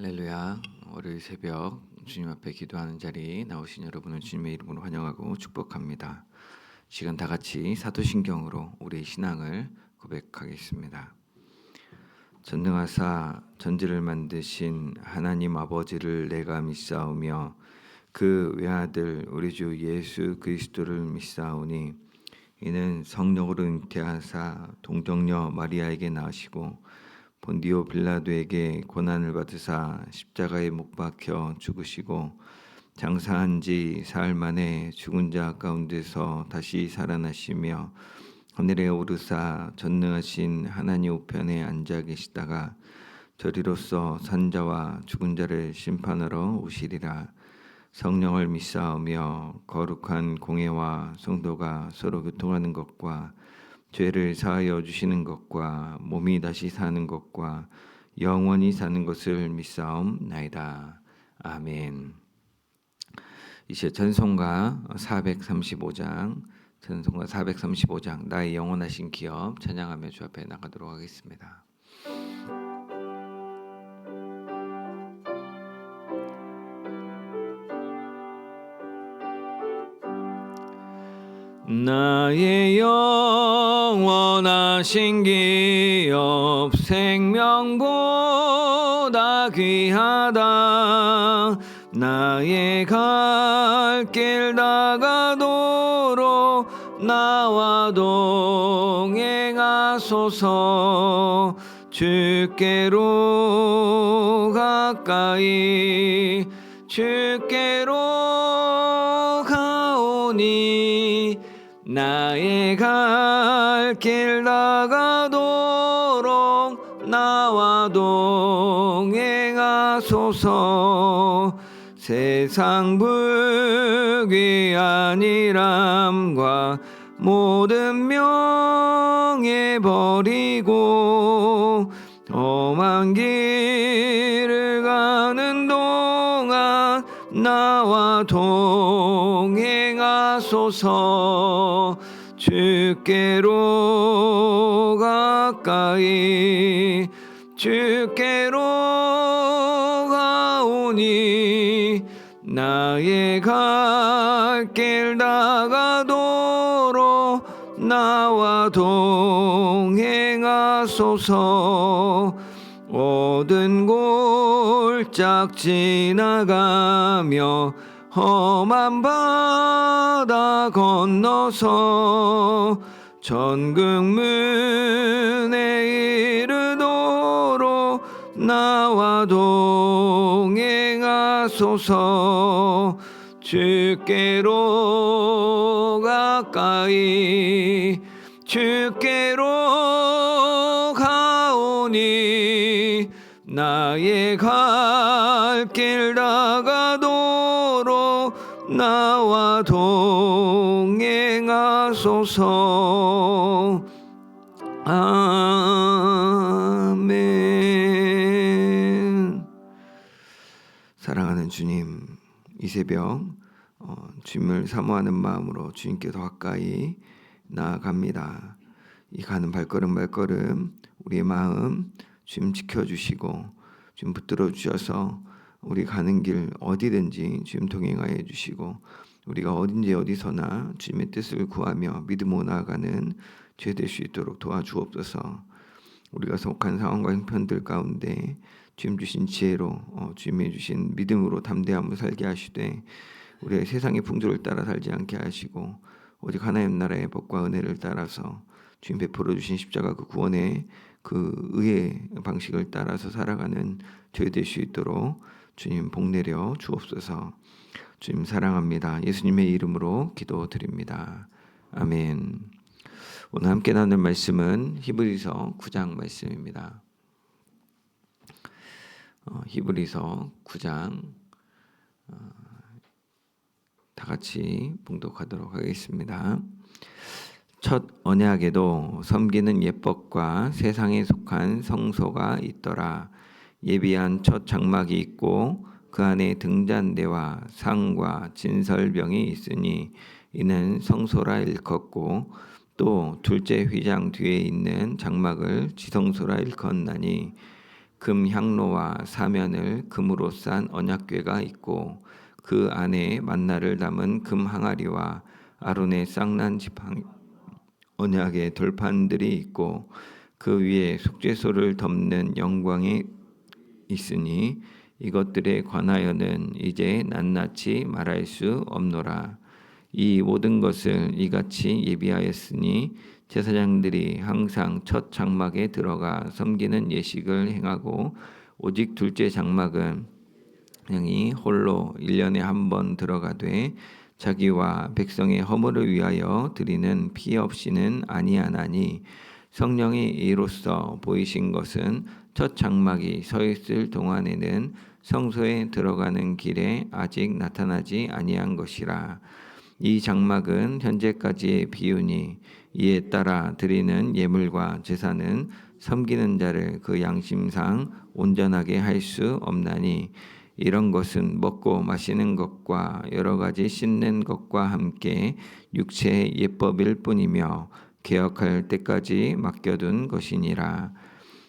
할렐루야. 월요일 새벽 주님 앞에 기도하는 자리 나오신 여러분을 주님의 이름으로 환영하고 축복합니다. 시간 다 같이 사도신경으로 우리의 신앙을 고백하겠습니다. 전능하사 전지를 만드신 하나님 아버지를 내가 믿사오며 그 외아들 우리 주 예수 그리스도를 믿사오니 이는 성령으로 잉태하사 동정녀 마리아에게 낳으시고 본디오 빌라도에게 고난을 받으사 십자가에 못 박혀 죽으시고 장사한 지 사흘 만에 죽은 자 가운데서 다시 살아나시며 하늘에 오르사 전능하신 하나님 우편에 앉아 계시다가 저리로서 산자와 죽은 자를 심판하러 오시리라. 성령을 믿사오며 거룩한 공회와 성도가 서로 교통하는 것과 죄를 사하여 주시는 것과 몸이 다시 사는 것과 영원히 사는 것을 믿사옵나이다. 아멘. 이제 찬송가 435장 나의 영원하신 기업 찬양하며 주 앞에 나가도록 하겠습니다. 나의 영원하신 기업 생명보다 귀하다. 나의 갈 길 다가도록 나와 동행하소서. 주께로 가까이 주께로 가오니 나의 갈 길 다가도록 나와 동행하소서. 세상 불귀한 일함과 모든 명예 버리고 험한 길을 가는 동안 나와 동행하소서. 주께로 가까이 주께로 가오니 나의 갈 길 다가도록 나와 동행하소서. 모든 골짝 지나가며 험한 바다 건너서 천국문에 이르도록 나와 동행하소서. 주께로 가까이 주께로 가오니 나의 갈 길 다가도록 나와 동행하소서. 아멘. 사랑하는 주님, 이 새벽 주님을 사모하는 마음으로 주님께 더 가까이 나아갑니다. 이 가는 발걸음 우리의 마음 주님 지켜주시고 주님 붙들어 주셔서 우리 가는 길 어디든지 주님 동행하여 주시고 우리가 어딘지 어디서나 주님의 뜻을 구하며 믿음으로 나아가는 죄 될 수 있도록 도와주옵소서. 우리가 속한 상황과 형편들 가운데 주님 주신 지혜로 주님이 주신 믿음으로 담대함을 살게 하시되 우리의 세상의 풍조를 따라 살지 않게 하시고 오직 하나님 나라의 법과 은혜를 따라서 주님 베풀어 주신 십자가 그 구원의 그 의의 방식을 따라서 살아가는 저희 될 수 있도록 주님 복내려 주옵소서. 주님 사랑합니다. 예수님의 이름으로 기도드립니다. 아멘. 오늘 함께 나눌 말씀은 히브리서 9장 말씀입니다. 히브리서 9장 다 같이 봉독하도록 하겠습니다. 첫 언약에도 섬기는 예법과 세상에 속한 성소가 있더라. 예비한 첫 장막이 있고 그 안에 등잔대와 상과 진설병이 있으니 이는 성소라 일컫고 또 둘째 휘장 뒤에 있는 장막을 지성소라 일컫나니 금 향로와 사면을 금으로 싼 언약궤가 있고 그 안에 만나를 담은 금 항아리와 아론의 쌍난 지팡이 언약의 돌판들이 있고 그 위에 속죄소를 덮는 영광이 있으니 이것들에 관하여는 이제 낱낱이 말할 수 없노라. 이 모든 것을 이같이 예비하였으니 제사장들이 항상 첫 장막에 들어가 섬기는 예식을 행하고 오직 둘째 장막은 양이 홀로 1년에 한 번 들어가되 자기와 백성의 허물을 위하여 드리는 피 없이는 아니하나니 성령이 이로써 보이신 것은 첫 장막이 서 있을 동안에는 성소에 들어가는 길에 아직 나타나지 아니한 것이라. 이 장막은 현재까지의 비유니 이에 따라 드리는 예물과 제사는 섬기는 자를 그 양심상 온전하게 할 수 없나니 이런 것은 먹고 마시는 것과 여러 가지 씻는 것과 함께 육체의 예법일 뿐이며 개혁할 때까지 맡겨둔 것이니라.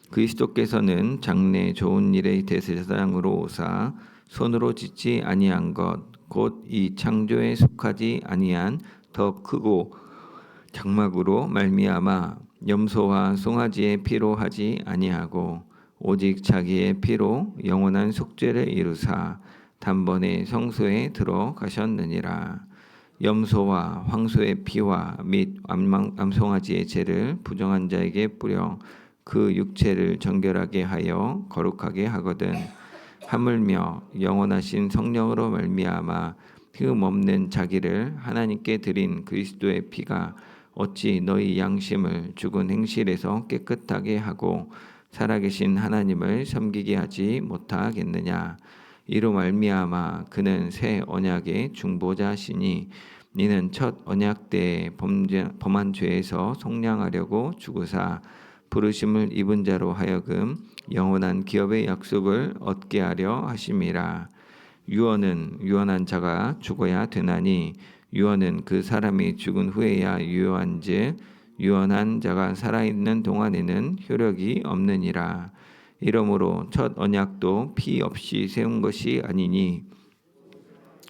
그리스도께서는 장래 좋은 일의 대제사장으로 오사 손으로 짓지 아니한 것 곧 이 창조에 속하지 아니한 더 크고 장막으로 말미암아 염소와 송아지의 피로 하지 아니하고 오직 자기의 피로 영원한 속죄를 이루사 단번에 성소에 들어가셨느니라. 염소와 황소의 피와 및 암송아지의 죄를 부정한 자에게 뿌려 그 육체를 정결하게 하여 거룩하게 하거든 하물며 영원하신 성령으로 말미암아 흠 없는 자기를 하나님께 드린 그리스도의 피가 어찌 너희 양심을 죽은 행실에서 깨끗하게 하고 살아계신 하나님을 섬기게 하지 못하겠느냐. 이로 말미암아 그는 새 언약의 중보자시니 이는 첫 언약 때에 범한 죄에서 속량하려고 죽으사 부르심을 입은 자로 하여금 영원한 기업의 약속을 얻게 하려 하심이라. 유언은 유언한 자가 죽어야 되나니 유언은 그 사람이 죽은 후에야 유효한즉 유언한 자가 살아있는 동안에는 효력이 없느니라. 이러므로 첫 언약도 피 없이 세운 것이 아니니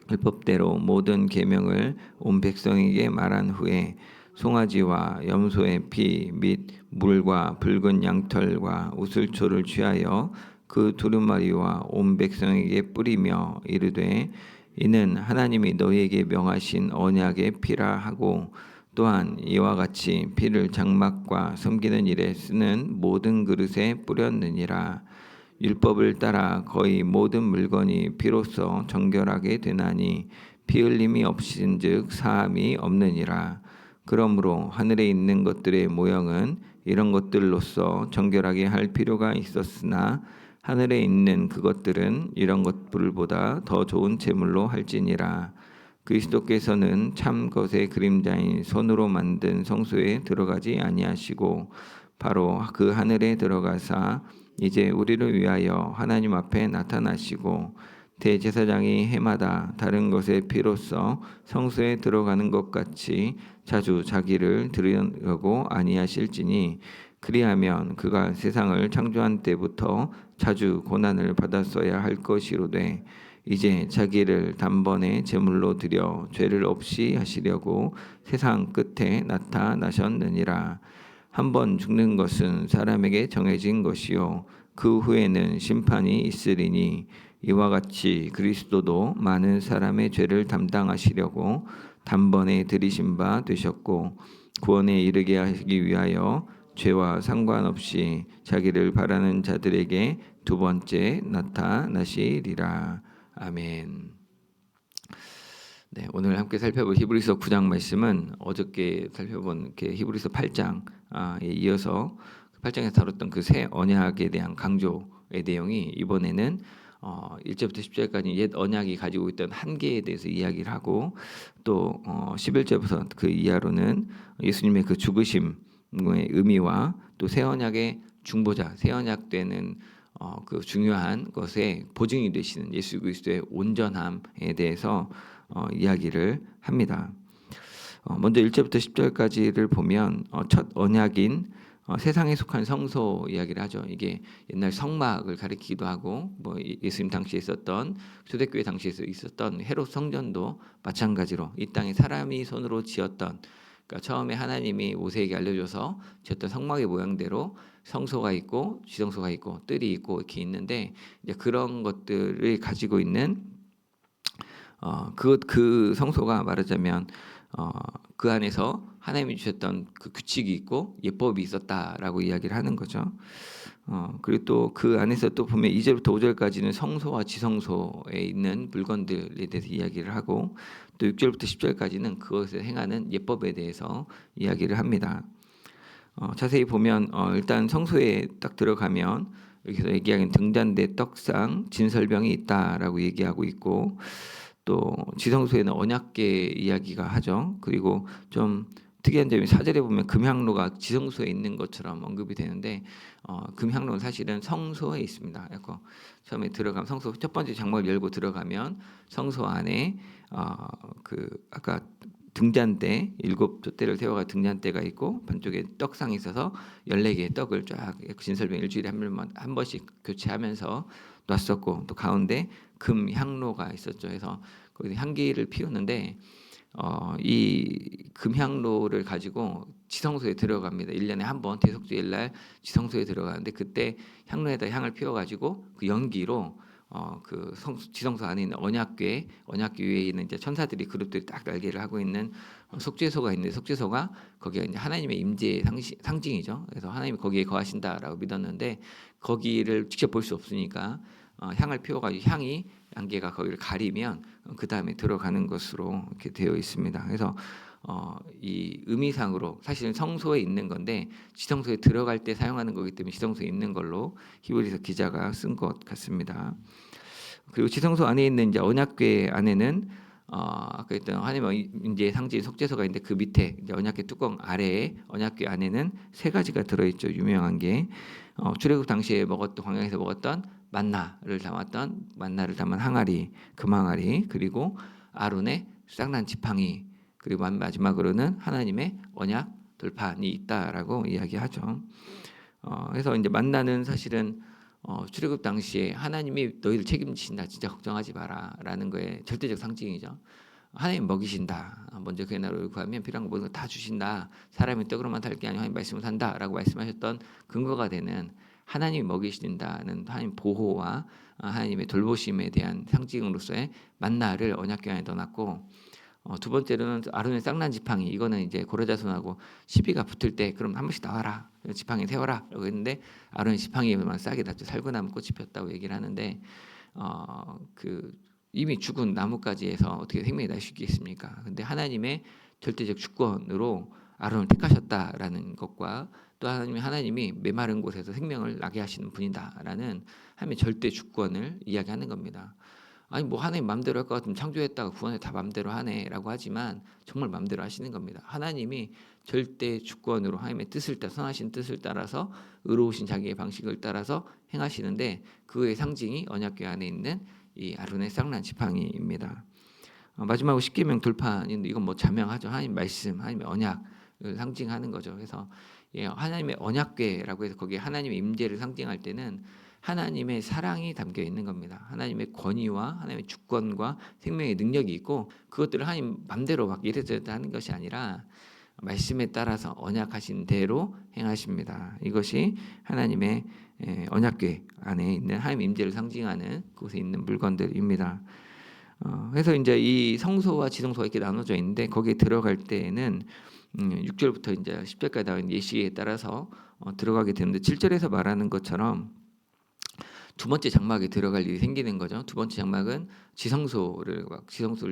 율법대로 모든 계명을 온 백성에게 말한 후에 송아지와 염소의 피 및 물과 붉은 양털과 우슬초를 취하여 그 두루마리와 온 백성에게 뿌리며 이르되 이는 하나님이 너희에게 명하신 언약의 피라 하고 또한 이와 같이 피를 장막과 섬기는 일에 쓰는 모든 그릇에 뿌렸느니라. 율법을 따라 거의 모든 물건이 피로써 정결하게 되나니 피 흘림이 없인즉 사함이 없느니라. 그러므로 하늘에 있는 것들의 모형은 이런 것들로서 정결하게 할 필요가 있었으나 하늘에 있는 그것들은 이런 것들보다 더 좋은 제물로 할지니라. 그리스도께서는 참 것의 그림자인 손으로 만든 성소에 들어가지 아니하시고 바로 그 하늘에 들어가사 이제 우리를 위하여 하나님 앞에 나타나시고 대제사장이 해마다 다른 것의 피로써 성소에 들어가는 것 같이 자주 자기를 드리려고 아니하실지니 그리하면 그가 세상을 창조한 때부터 자주 고난을 받았어야 할 것이로되 이제 자기를 단번에 제물로 드려 죄를 없이 하시려고 세상 끝에 나타나셨느니라. 한 번 죽는 것은 사람에게 정해진 것이요 그 후에는 심판이 있으리니 이와 같이 그리스도도 많은 사람의 죄를 담당하시려고 단번에 들이신 바 되셨고 구원에 이르게 하기 위하여 죄와 상관없이 자기를 바라는 자들에게 두 번째 나타나시리라. 아멘. 네, 오늘 함께 살펴볼 히브리서 9장 말씀은 어저께 살펴본 히브리서 8장에 이어서 8장에서 다뤘던 그 새 언약에 대한 강조의 내용이 이번에는 1절부터 10절까지 옛 언약이 가지고 있던 한계에 대해서 이야기를 하고 또 11절부터 그 이하로는 예수님의 그 죽으심의 의미와 또 새 언약의 중보자, 새 언약 때는 그 중요한 것에 보증이 되시는 예수 그리스도의 온전함에 대해서 이야기를 합니다. 먼저 1절부터 10절까지를 보면 첫 언약인 세상에 속한 성소 이야기를 하죠. 이게 옛날 성막을 가리키기도 하고 뭐 예수님 당시에 있었던 초대교회 당시에 있었던 헤롯 성전도 마찬가지로 이 땅에 사람이 손으로 지었던, 그러니까 처음에 하나님이 모세에게 알려줘서 지었던 성막의 모양대로 성소가 있고 지성소가 있고 뜰이 있고 이렇게 있는데, 이제 그런 것들을 가지고 있는 그 성소가 말하자면 그 안에서 하나님이 주셨던 그 규칙이 있고 예법이 있었다라고 이야기를 하는 거죠. 그리고 또 그 안에서 또 보면 2절부터 5절까지는 성소와 지성소에 있는 물건들에 대해서 이야기를 하고, 또 6절부터 10절까지는 그것을 행하는 예법에 대해서 이야기를 합니다. 자세히 보면 일단 성소에 딱 들어가면 여기서 얘기하는 등잔대, 떡상, 진설병이 있다라고 얘기하고 있고, 또 지성소에는 언약궤 이야기가 하죠. 그리고 좀 특이한 점이 4절에 보면 금향로가 지성소에 있는 것처럼 언급이 되는데, 금향로는 사실은 성소에 있습니다. 처음에 들어가면 성소 첫 번째 장막을 열고 들어가면 성소 안에 그 아까 등잔대 7돛대를 세워가 등잔대가 있고 반쪽에 떡상이 있어서 14개의 떡을 쫙 진설병 일주일에 한 번씩 교체하면서 놨었고, 또 가운데 금 향로가 있었죠. 그래서 거기서 향기를 피우는데 이 금향로를 가지고 지성소에 들어갑니다. 1년에 한 번 대속주일 날 지성소에 들어가는데, 그때 향로에다 향을 피워가지고 그 연기로 그 지성소 안에 있는 언약궤 위에 있는 이제 천사들이 그룹들이 딱 날개를 하고 있는 속죄소가 있는데, 속죄소가 거기가 이제 하나님의 임재의 상징이죠. 그래서 하나님이 거기에 거하신다라고 믿었는데, 거기를 직접 볼 수 없으니까 향을 피워가지고 향이 안개가 거기를 가리면 그 다음에 들어가는 것으로 이렇게 되어 있습니다. 그래서 이 의미상으로 사실은 성소에 있는 건데 지성소에 들어갈 때 사용하는 거기 때문에 지성소에 있는 걸로 히브리서 기자가 쓴 것 같습니다. 그리고 지성소 안에 있는 이제 언약궤 안에는 아까 했던 하나님의 임재의 상징 속죄소가 있는데, 그 밑에 이제 언약궤 뚜껑 아래에 언약궤 안에는 3가지가 들어있죠. 유명한 게 출애굽 당시에 먹었던, 광야에서 먹었던 만나를 담은 항아리, 금항아리, 그리고 아론의 쌍난 지팡이, 그리고 마지막으로는 하나님의 언약 돌판이 있다라고 이야기하죠. 그래서 이제 만나는 사실은 출애굽 당시에 하나님이 너희를 책임지신다, 진짜 걱정하지 마라라는 거에 절대적 상징이죠. 하나님 먹이신다. 먼저 그의 나라를 구하면 필요한 거 모든 거 다 주신다. 사람이 떡으로만 살 게 아니라 하나님 말씀을 산다라고 말씀하셨던 근거가 되는, 하나님이 먹이신다는 하나님 보호와 하나님의 돌보심에 대한 상징으로서의 만나를 언약궤 안에 넣어놨고, 두 번째로는 아론의 쌍난 지팡이, 이거는 이제 고려자손하고 시비가 붙을 때 그럼 한 번씩 나와라, 지팡이 세워라 라고 했는데, 아론의 지팡이만 싸게 났죠. 살구나무 꽃이 폈다고 얘기를 하는데, 그 이미 죽은 나뭇가지에서 어떻게 생명이 날 수 있겠습니까? 근데 하나님의 절대적 주권으로 아론을 택하셨다라는 것과, 또 하나님이 메마른 곳에서 생명을 나게 하시는 분이다라는 하나님의 절대 주권을 이야기하는 겁니다. 아니 뭐 하나님 마음대로 할 것 같으면 창조했다가 구원을 다 마음대로 하네라고 하지만 정말 마음대로 하시는 겁니다. 하나님이 절대 주권으로 하나님의 뜻을 따라, 선하신 뜻을 따라서 의로우신 자기의 방식을 따라서 행하시는데, 그의 상징이 언약궤 안에 있는 이 아론의 쌍난 지팡이입니다. 마지막으로 십계명 돌판인데, 이건 뭐 자명하죠. 하나님 말씀, 하나님의 언약을 상징하는 거죠. 그래서 하나님의 언약궤라고 해서 거기에 하나님의 임재를 상징할 때는 하나님의 사랑이 담겨 있는 겁니다. 하나님의 권위와 하나님의 주권과 생명의 능력이 있고, 그것들을 하나님 맘대로 막 이래저래 하는 것이 아니라 말씀에 따라서 언약하신 대로 행하십니다. 이것이 하나님의 언약궤 안에 있는 하나님의 임재를 상징하는 그곳에 있는 물건들입니다. 그래서 이제 이 성소와 지성소가 이렇게 나눠져 있는데, 거기에 들어갈 때에는 6절부터 이제 10절까지 나온 예시에 따라서 들어가게 되는데, 7절에서 말하는 것처럼 두 번째 장막에 들어갈 일이 생기는 거죠. 두 번째 장막은 지성소를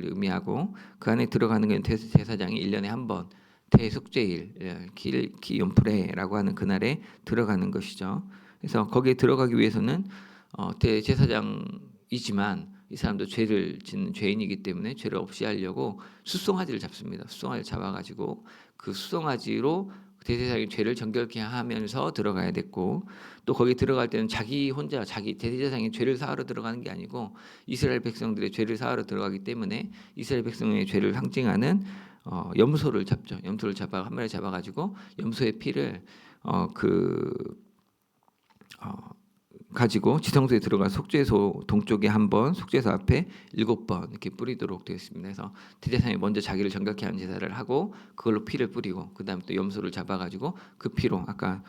의미하고, 그 안에 들어가는 건 제사장이 1년에 한 번 대속죄일 기욤프레라고 하는 그날에 들어가는 것이죠. 그래서 거기에 들어가기 위해서는 대제사장이지만 이 사람도 죄를 짓는 죄인이기 때문에 죄를 없이 하려고 숫송아지를 잡습니다. 숫송아지를 잡아가지고 그 숫송아지로 대제사장이 죄를 정결케 하면서 들어가야 됐고, 또 거기 들어갈 때는 자기 혼자 대제사장이 죄를 사하러 들어가는 게 아니고 이스라엘 백성들의 죄를 사하러 들어가기 때문에 이스라엘 백성의 죄를 상징하는 염소를 잡죠. 염소를 잡아 한 마리 잡아가지고 염소의 피를 가지고 지성소에 들어가 속죄소 동쪽에 한 번, 속죄소 앞에 7번 이렇게 뿌리도록 되어 있습니다. 그래서 대제사장이 먼저 자기를 정결케 하는 제사를 하고 그걸로 피를 뿌리고 그 다음에 또 염소를 잡아가지고 그 피로 아까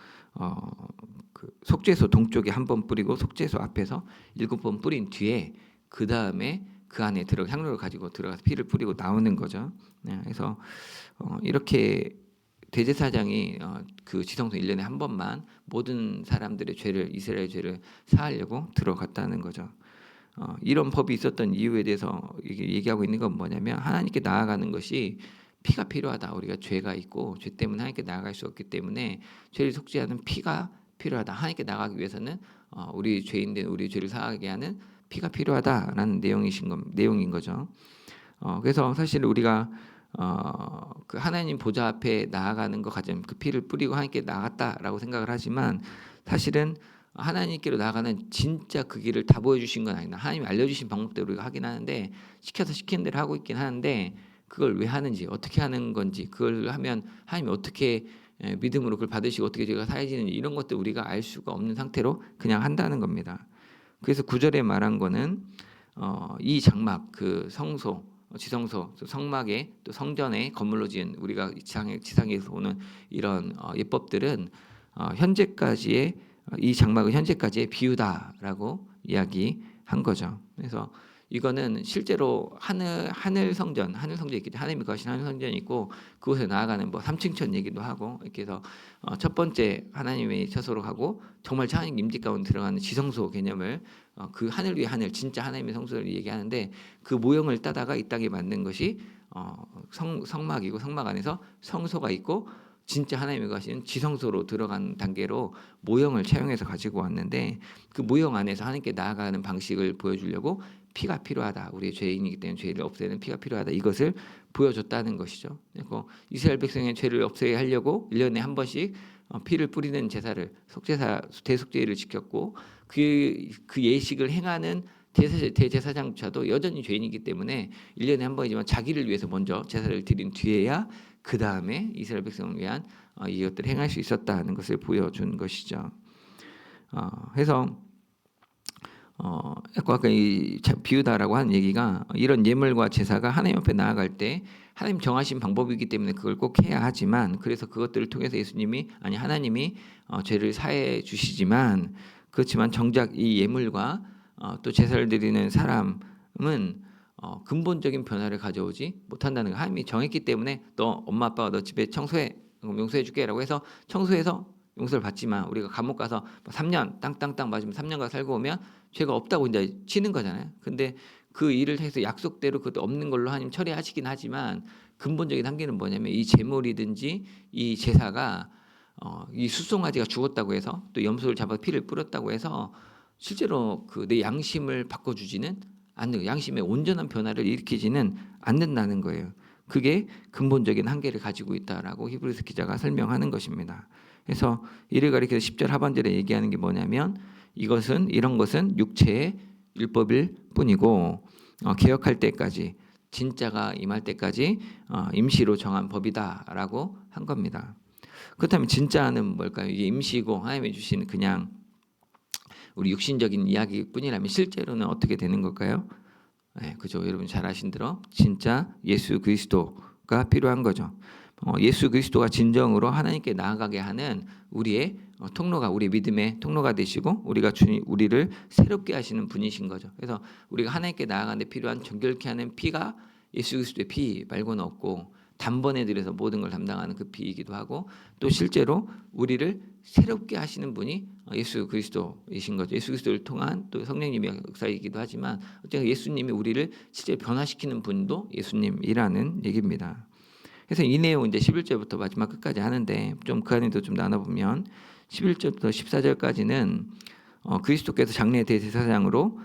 그 속죄소 동쪽에 한 번 뿌리고 속죄소 앞에서 7번 뿌린 뒤에 그 다음에 그 안에 향로를 가지고 들어가서 피를 뿌리고 나오는 거죠. 네, 그래서 이렇게 대제사장이 그 지성소 1년에 한 번만 모든 사람들의 죄를 이스라엘 죄를 사하려고 들어갔다는 거죠. 이런 법이 있었던 이유에 대해서 얘기하고 있는 건 뭐냐면 하나님께 나아가는 것이 피가 필요하다. 우리가 죄가 있고 죄 때문에 하나님께 나아갈 수 없기 때문에 죄를 속죄하는 피가 필요하다. 하나님께 나가기 위해서는 우리 죄인된 우리 죄를 사하게 하는 피가 필요하다라는 내용인 거죠. 그래서 사실 우리가 그 하나님 보좌 앞에 나아가는 것 가지고 그 피를 뿌리고 하나님께 나갔다라고 생각을 하지만 사실은 하나님께로 나아가는 진짜 그 길을 다 보여주신 건 아니다. 하나님이 알려주신 방법대로 우리가 하긴 하는데 시켜서 시키는 대로 하고 있긴 하는데 그걸 왜 하는지 어떻게 하는 건지 그걸 하면 하나님이 어떻게 믿음으로 그걸 받으시고 어떻게 제가 사해지는지 이런 것들 우리가 알 수가 없는 상태로 그냥 한다는 겁니다. 그래서 9절에 말한 거는 이 장막 그 성소 지성소 성막에 또 성전에 건물로 지은 우리가 지상에서 오는 이런 예법들은 현재까지의 이 장막은 현재까지의 비유다라고 이야기한 거죠. 그래서 이거는 실제로 하늘 성전이 있겠죠. 하나님이 거하신 하늘 성전이 있고 그곳에 나아가는 뭐 삼층천 얘기도 하고 이렇게 해서 첫 번째 하나님의 처소로 가고 정말 하나님 임재 가운데 들어가는 지성소 개념을 그 하늘 위의 하늘 진짜 하나님의 성소를 얘기하는데 그 모형을 따다가 이 땅에 만든 것이 성막이고 성막 안에서 성소가 있고 진짜 하나님이 거하시는 지성소로 들어간 단계로 모형을 차용해서 가지고 왔는데 그 모형 안에서 하나님께 나아가는 방식을 보여주려고 피가 필요하다. 우리의 죄인이기 때문에 죄를 없애는 피가 필요하다. 이것을 보여줬다는 것이죠. 그리고 이스라엘 백성의 죄를 없애게 하려고 1년에 한 번씩 피를 뿌리는 제사를 대속죄를 지켰고 그 예식을 행하는 대제사장조차도 여전히 죄인이기 때문에 1년에 한 번이지만 자기를 위해서 먼저 제사를 드린 뒤에야 그 다음에 이스라엘 백성을 위한 이것들을 행할 수 있었다는 것을 보여준 것이죠. 그래서 아까 이 비유다라고 하는 얘기가 이런 예물과 제사가 하나님 앞에 나아갈 때 하나님 정하신 방법이기 때문에 그걸 꼭 해야 하지만 그래서 그것들을 통해서 하나님이 죄를 사해 주시지만 그렇지만 정작 이 예물과 또 제사를 드리는 사람은 근본적인 변화를 가져오지 못한다는 거. 하나님이 정했기 때문에 너 엄마 아빠가 너 집에 청소해 용서해 줄게라고 해서 청소해서 용서를 받지만 우리가 감옥 가서 3년 땅땅땅 맞으면 3년간 살고 오면 죄가 없다고 이제 치는 거잖아요. 근데 그 일을 해서 약속대로 그것도 없는 걸로 하나님 처리하시긴 하지만 근본적인 한계는 뭐냐면 이 제물이든지 이 제사가 이 숫송아지가 죽었다고 해서 또 염소를 잡아 피를 뿌렸다고 해서 실제로 그 내 양심을 바꿔주지는 않는 양심의 온전한 변화를 일으키지는 않는다는 거예요. 그게 근본적인 한계를 가지고 있다라고 히브리서 기자가 설명하는 것입니다. 그래서 이를 가리켜서 10절 하반절에 얘기하는 게 뭐냐면 이런 것은 육체의 율법일 뿐이고 개혁할 때까지 진짜가 임할 때까지 임시로 정한 법이다라고 한 겁니다. 그렇다면 진짜는 뭘까요? 이게 임시고 하나님이 주신 그냥 우리 육신적인 이야기뿐이라면 실제로는 어떻게 되는 걸까요? 네, 그죠. 여러분 잘 아신 대로 진짜 예수 그리스도가 필요한 거죠. 예수 그리스도가 진정으로 하나님께 나아가게 하는 우리의 통로가 우리 믿음의 통로가 되시고 우리를 새롭게 하시는 분이신 거죠. 그래서 우리가 하나님께 나아가는 데 필요한 정결케 하는 피가 예수 그리스도의 피 말고는 없고 단번에 들여서 모든 걸 담당하는 그 피이기도 하고 또 실제로 우리를 새롭게 하시는 분이 예수 그리스도이신 거죠. 예수 그리스도를 통한 또 성령님의 역사이기도 하지만 어쨌든 예수님이 우리를 실제 변화시키는 분도 예수님이라는 얘기입니다. 그래서 이 내용 이제 11절부터 마지막 끝까지 하는데 좀 그 안에도 좀 나눠보면 11절부터 14절까지는 그리스도께서 장래 대제사장으로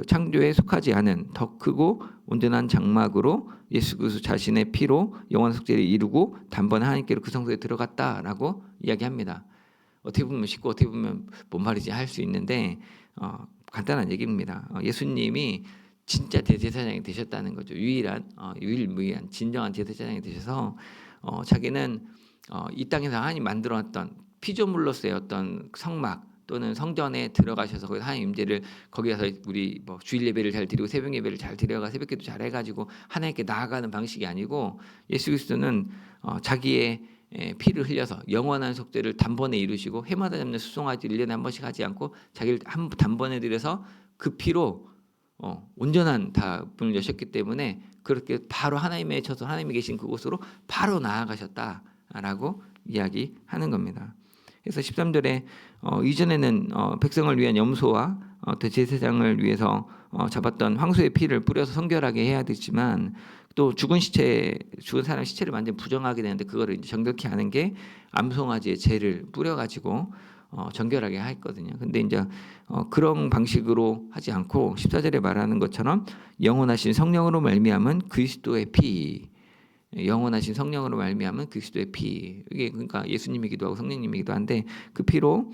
창조에 속하지 않은 더 크고 온전한 장막으로 예수 그리스도 자신의 피로 영원한 속죄를 이루고 단번에 하나님께로 그 성소에 들어갔다라고 이야기합니다. 어떻게 보면 쉽고 어떻게 보면 뭔 말이지 할 수 있는데 간단한 얘기입니다. 예수님이 진짜 대제사장이 되셨다는 거죠. 유일무이한 진정한 대제사장이 되셔서 자기는 이 땅에서 하나님 만들어놨던 피조물로서의 어떤 성막 또는 성전에 들어가셔서 거기 하나님 임재를 거기 가서 우리 뭐 주일 예배를 잘 드리고 새벽 예배를 잘 드려가 새벽기도 잘 해가지고 하나님께 나아가는 방식이 아니고 예수 그리스도는 자기의 피를 흘려서 영원한 속죄를 단번에 이루시고 해마다 잡는 수송아지 1년에 한 번씩 하지 않고 자기를 단번에 들여서 그 피로 온전한 다 문을 여셨기 때문에 그렇게 바로 하나님의 처소 하나님이 계신 그곳으로 바로 나아가셨다라고 이야기하는 겁니다. 그래서 13절에 이전에는 백성을 위한 염소와 대제사장을 위해서 잡았던 황소의 피를 뿌려서 성결하게 해야 되지만 또 죽은 사람 시체를 완전 부정하게 되는데 그거를 이제 정결케 하는 게 암송아지의 재를 뿌려가지고 정결하게 했거든요. 근데 이제 그런 방식으로 하지 않고 14절에 말하는 것처럼 영원하신 성령으로 말미암은 그리스도의 피, 영원하신 성령으로 말미암은 그리스도의 피, 이게 그러니까 예수님이기도 하고 성령님이기도 한데 그 피로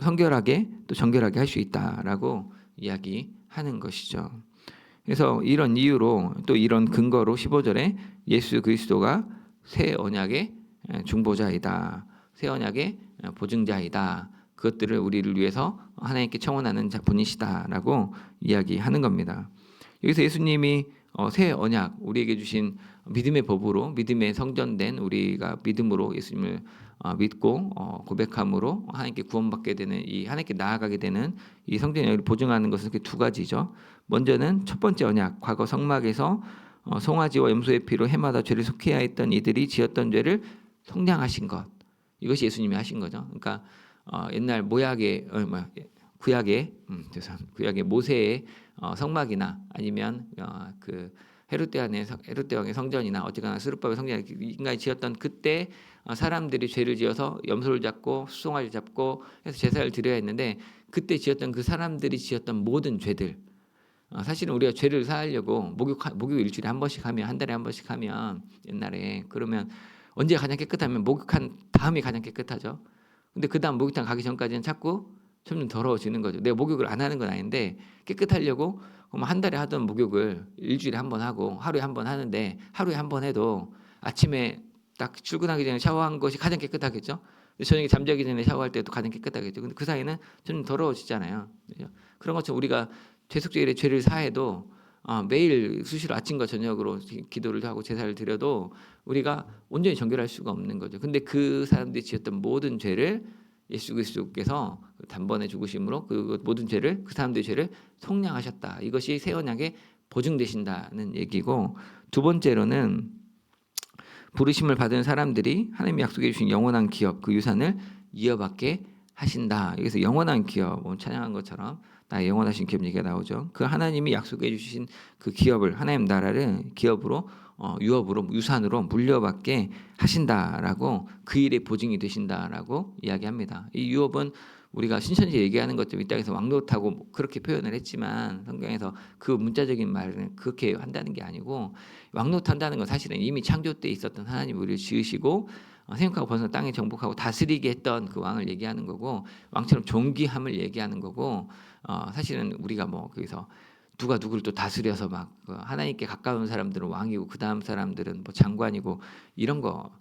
성결하게 또 정결하게 할 수 있다라고 이야기하는 것이죠. 그래서 이런 이유로 또 이런 근거로 15절에 예수 그리스도가 새 언약의 중보자이다, 새 언약의 보증자이다, 그것들을 우리를 위해서 하나님께 청원하는 분이시다라고 이야기하는 겁니다. 여기서 예수님이 새 언약 우리에게 주신 믿음의 법으로 믿음의 성전된 우리가 믿음으로 예수님을 믿고 고백함으로 하나님께 구원받게 되는 이 하나님께 나아가게 되는 이 성전을 보증하는 것은 두 가지죠. 먼저는 첫 번째 언약, 과거 성막에서 송아지와 염소의 피로 해마다 죄를 속해야 했던 이들이 지었던 죄를 속량하신 것, 이것이 예수님이 하신 거죠. 그러니까 옛날 구약의 모세의 성막이나 아니면 그 헤롯대 왕의 성전이나 어쨌거나 스룹바벨 성전이 인간이 지었던 그때 사람들이 죄를 지어서 염소를 잡고 수송아지를 잡고 해서 제사를 드려야 했는데 그때 지었던 그 사람들이 지었던 모든 죄들, 사실은 우리가 죄를 사하려고 목욕 일주일에 한 번씩 하면 한 달에 한 번씩 하면 옛날에 그러면 언제 가장 깨끗하면 목욕한 다음이 가장 깨끗하죠. 근데 그 다음 목욕탕 가기 전까지는 자꾸 점점 더러워지는 거죠. 내가 목욕을 안 하는 건 아닌데 깨끗하려고 그럼 한 달에 하던 목욕을 일주일에 한 번 하고 하루에 한 번 하는데 하루에 한 번 해도 아침에 딱 출근하기 전에 샤워한 것이 가장 깨끗하겠죠. 저녁에 잠자기 전에 샤워할 때도 가장 깨끗하겠죠. 근데 그 사이는 좀 더러워지잖아요. 그런 것처럼 우리가 죄속죄일에 죄를 사해도 매일 수시로 아침과 저녁으로 기도를 하고 제사를 드려도 우리가 온전히 정결할 수가 없는 거죠. 근데 그 사람들이 지었던 모든 죄를 예수 그리스도께서 단번에 죽으심으로 그 모든 죄를 그 사람들의 죄를 속량하셨다. 이것이 새 언약에 보증되신다는 얘기고, 두 번째로는 부르심을 받은 사람들이 하나님이 약속해 주신 영원한 기업, 그 유산을 이어받게 하신다. 여기서 영원한 기업, 찬양한 것처럼 나의 영원하신 기업 얘기가 나오죠. 그 하나님이 약속해 주신 그 기업을, 하나님 나라를 기업으로 유업으로 유산으로 물려받게 하신다라고, 그 일의 보증이 되신다라고 이야기합니다. 이 유업은 우리가 신천지 얘기하는 것처럼 이 땅에서 왕노릇하고 그렇게 표현을 했지만 성경에서 그 문자적인 말은 그렇게 한다는 게 아니고, 왕노릇한다는 건 사실은 이미 창조 때 있었던 하나님이 우리를 지으시고 생육하고 번성 땅에 정복하고 다스리게 했던 그 왕을 얘기하는 거고, 왕처럼 존귀함을 얘기하는 거고, 사실은 우리가 뭐 거기서 누가 누구를 또 다스려서 막 하나님께 가까운 사람들은 왕이고 그 다음 사람들은 뭐 장관이고 이런 거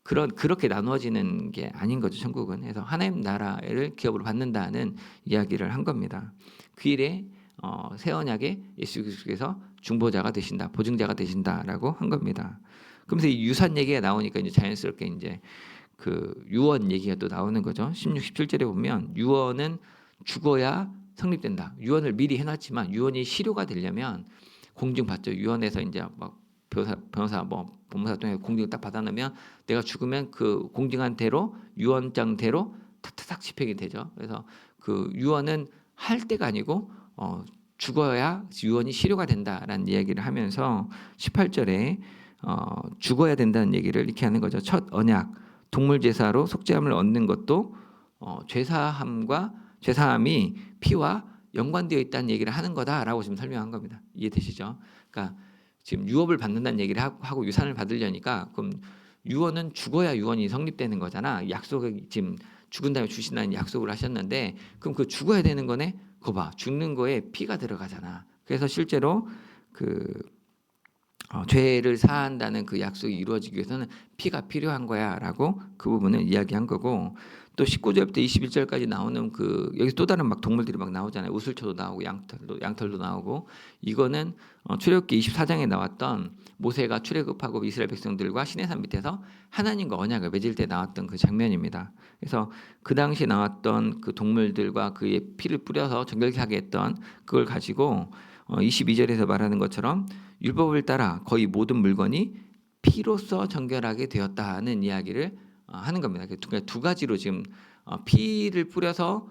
그렇게 나누어지는 게 아닌 거죠. 천국은. 그래서 하나님 나라를 기업으로 받는다는 이야기를 한 겁니다. 그 일에 새 언약에 예수 그리스도께서 중보자가 되신다, 보증자가 되신다라고 한 겁니다. 그러면서 이 유산 얘기가 나오니까 이제 자연스럽게 이제 그 유언 얘기가 또 나오는 거죠. 16, 17절에 보면 유언은 죽어야 성립된다. 유언을 미리 해놨지만 유언이 실효가 되려면 공증받죠. 유언에서 이제 막 변호사 뭐 법무사 통해 공증을 딱 받아놓으면 내가 죽으면 그 공증한 대로 유언장대로 탁탁탁 집행이 되죠. 그래서 그 유언은 할 때가 아니고 죽어야 유언이 실효가 된다라는 이야기를 하면서 18절에 죽어야 된다는 얘기를 이렇게 하는 거죠. 첫 언약 동물 제사로 속죄함을 얻는 것도 죄사함이 피와 연관되어 있다는 얘기를 하는 거다라고 지금 설명한 겁니다. 이해되시죠? 그러니까 지금 유업을 받는다는 얘기를 하고 유산을 받으려니까 그럼 유언은 죽어야 유언이 성립되는 거잖아. 약속을 지금 죽은 다음에 주신다는 약속을 하셨는데 그럼 그 죽어야 되는 거네. 그거 봐, 죽는 거에 피가 들어가잖아. 그래서 실제로 그 죄를 사한다는 그 약속이 이루어지기 위해서는 피가 필요한 거야라고 그 부분을 이야기한 거고, 또 19절부터 21절까지 나오는 그 여기 또 다른 막 동물들이 막 나오잖아요. 우슬초도 나오고 양털도 나오고, 이거는 출애굽기 24장에 나왔던 모세가 출애굽하고 이스라엘 백성들과 시내산 밑에서 하나님과 언약을 맺을 때 나왔던 그 장면입니다. 그래서 그 당시 나왔던 그 동물들과 그의 피를 뿌려서 정결케 했던 그걸 가지고 22절에서 말하는 것처럼 율법을 따라 거의 모든 물건이 피로써 정결하게 되었다는 이야기를 하는 겁니다. 그러니까 두 가지로 지금 피를 뿌려서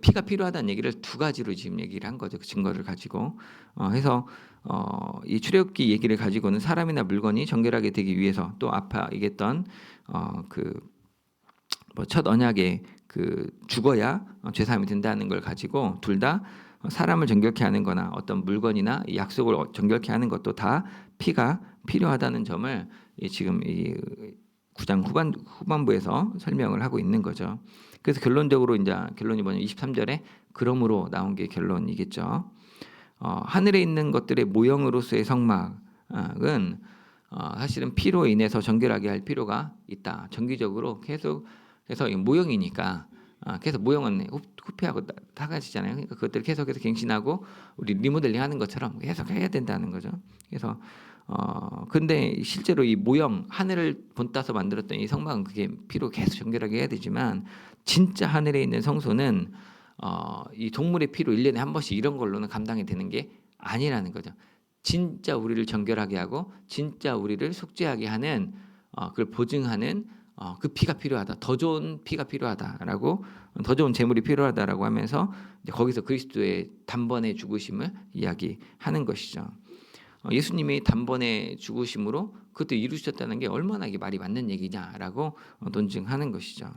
피가 필요하다는 얘기를 두 가지로 지금 얘기를 한 거죠. 그 증거를 가지고 해서 이 출애굽기 얘기를 가지고는 사람이나 물건이 정결하게 되기 위해서, 또 아까 얘기했던 그 첫 언약에 그 죽어야 죄사함이 된다는 걸 가지고 둘 다 사람을 정결케 하는 거나 어떤 물건이나 약속을 정결케 하는 것도 다 피가 필요하다는 점을 지금 이 9장 후반부에서 설명을 하고 있는 거죠. 그래서 결론적으로 이제 결론이 뭐냐면 23절에 그러므로 나온 게 결론이겠죠. 하늘에 있는 것들의 모형으로서의 성막은 사실은 피로 인해서 정결하게 할 필요가 있다. 정기적으로 계속 해서 모형이니까 계속 모형은 후피하고 타가지잖아요. 그러니까 그것들 계속해서 갱신하고 우리 리모델링 하는 것처럼 계속 해야 된다는 거죠. 그래서 근데 실제로 이 모형 하늘을 본따서 만들었던 이 성막은 그게 피로 계속 정결하게 해야 되지만, 진짜 하늘에 있는 성소는 이 동물의 피로 1년에 한 번씩 이런 걸로는 감당이 되는 게 아니라는 거죠. 진짜 우리를 정결하게 하고 진짜 우리를 속죄하게 하는 그걸 보증하는 그 피가 필요하다. 더 좋은 피가 필요하다라고, 더 좋은 제물이 필요하다라고 하면서 이제 거기서 그리스도의 단번에 죽으심을 이야기하는 것이죠. 예수님이 단번에 죽으심으로 그것도 이루셨다는 게 얼마나 이게 말이 맞는 얘기냐라고 논증하는 것이죠.